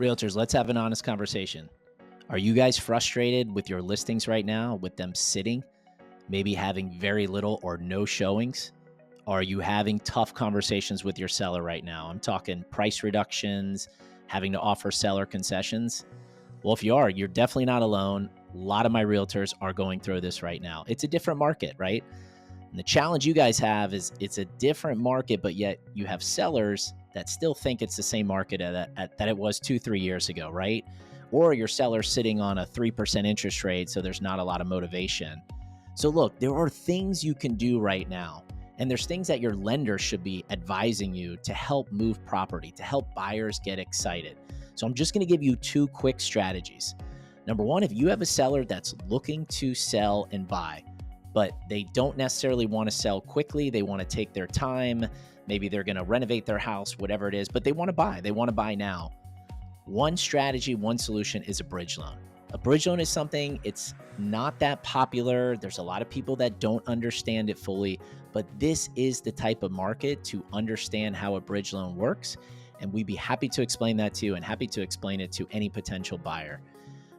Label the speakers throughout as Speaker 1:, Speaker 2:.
Speaker 1: Realtors, let's have an honest conversation. Are you guys frustrated with your listings right now, with them sitting, maybe having very little or no showings? Are you having tough conversations with your seller right now? I'm talking price reductions, having to offer seller concessions. Well, if you are, you're definitely not alone. A lot of my realtors are going through this right now. It's a different market, right? And the challenge you guys have is it's a different market, but yet you have sellers that still think it's the same market that it was 2-3 years ago, right? Or your seller's sitting on a 3% interest rate, so there's not a lot of motivation. So look, there are things you can do right now, and there's things that your lender should be advising you to help move property, to help buyers get excited. So I'm just going to give you two quick strategies. Number one, if you have a seller that's looking to sell and buy, but they don't necessarily want to sell quickly. They want to take their time. Maybe they're going to renovate their house, whatever it is, but they want to buy. They want to buy now. One strategy, one solution is a bridge loan. A bridge loan is something, it's not that popular. There's a lot of people that don't understand it fully, but this is the type of market to understand how a bridge loan works. And we'd be happy to explain that to you and happy to explain it to any potential buyer.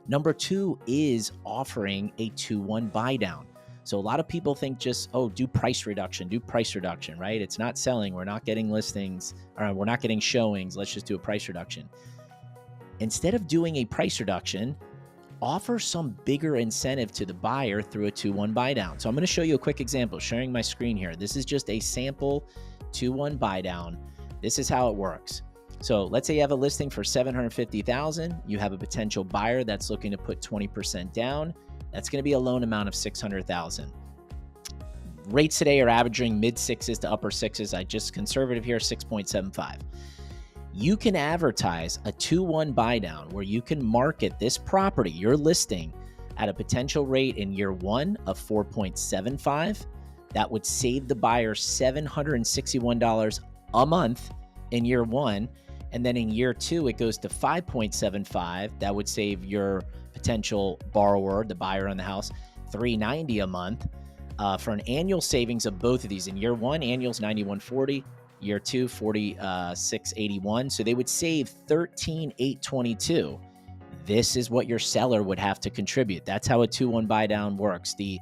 Speaker 1: Number two is offering a 2-1 buy down. So a lot of people think just, oh, do price reduction, right? It's not selling. We're not getting listings, or we're not getting showings. Let's just do a price reduction. Instead of doing a price reduction, offer some bigger incentive to the buyer through a 2-1 buy down. So I'm going to show you a quick example, sharing my screen here. This is just a sample 2-1 buy down. This is how it works. So let's say you have a listing for $750,000. You have a potential buyer that's looking to put 20% down. That's going to be a loan amount of $600,000. Rates today are averaging mid sixes to upper sixes. I just conservative here, 6.75. You can advertise a 2-1 buy down where you can market this property, your listing, at a potential rate in year one of 4.75. That would save the buyer $761 a month in year one. And then in year two, it goes to 5.75. That would save your potential borrower, the buyer on the house, $390 a month. For an annual savings of both of these, in year one, annual's $91.40, year two, $46.81. So they would save $13,822. This is what your seller would have to contribute. That's how a 2-1 buy down works. The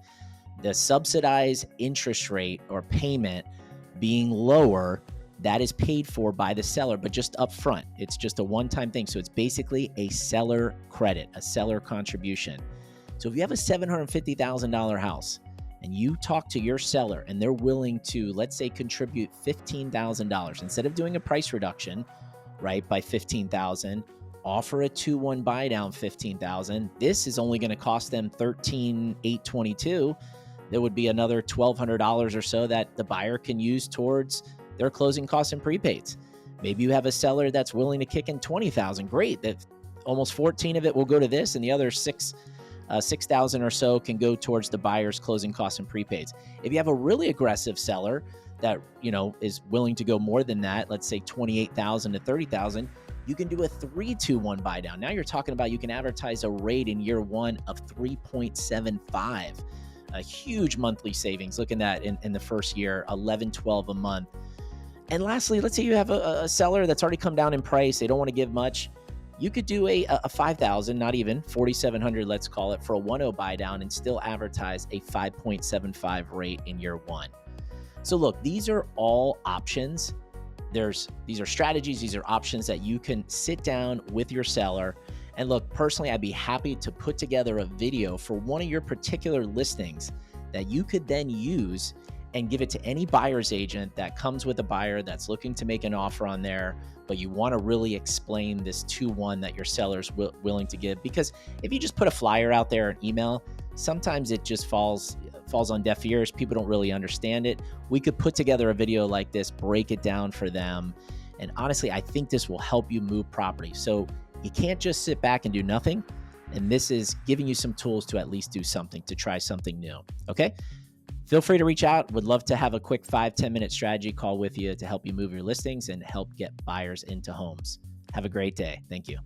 Speaker 1: subsidized interest rate or payment being lower, that is paid for by the seller, but just upfront. It's just a one-time thing. So it's basically a seller credit, a seller contribution. So if you have a $750,000 house and you talk to your seller and they're willing to, let's say, contribute $15,000, instead of doing a price reduction, right, by $15,000, offer a 2-1 buy down $15,000. This is only going to cost them $13,822. There would be another $1,200 or so that the buyer can use towards their closing costs and prepaids. Maybe you have a seller that's willing to kick in $20,000. Great. That almost 14 of it will go to this, and the other 6,000 or so can go towards the buyer's closing costs and prepaids. If you have a really aggressive seller that, is willing to go more than that, let's say 28,000 to 30,000, you can do a 3-2-1 buy down. Now you're talking about you can advertise a rate in year one of 3.75. A huge monthly savings. Look at that in the first year, $11-12 a month. And lastly, let's say you have a seller that's already come down in price. They don't want to give much. You could do a $5,000, not even, $4,700, let's call it, for a 1-0 buy down and still advertise a 5.75 rate in year one. So look, these are all options. These are strategies. These are options that you can sit down with your seller. And look, personally, I'd be happy to put together a video for one of your particular listings that you could then use and give it to any buyer's agent that comes with a buyer that's looking to make an offer on there, but you want to really explain this 2-1 that your seller's willing to give. Because if you just put a flyer out there, an email, sometimes it just falls on deaf ears. People don't really understand it. We could put together a video like this, break it down for them. And honestly, I think this will help you move property. So you can't just sit back and do nothing. And this is giving you some tools to at least do something, to try something new. Okay? Feel free to reach out. Would love to have a quick 5-10 minute strategy call with you to help you move your listings and help get buyers into homes. Have a great day. Thank you.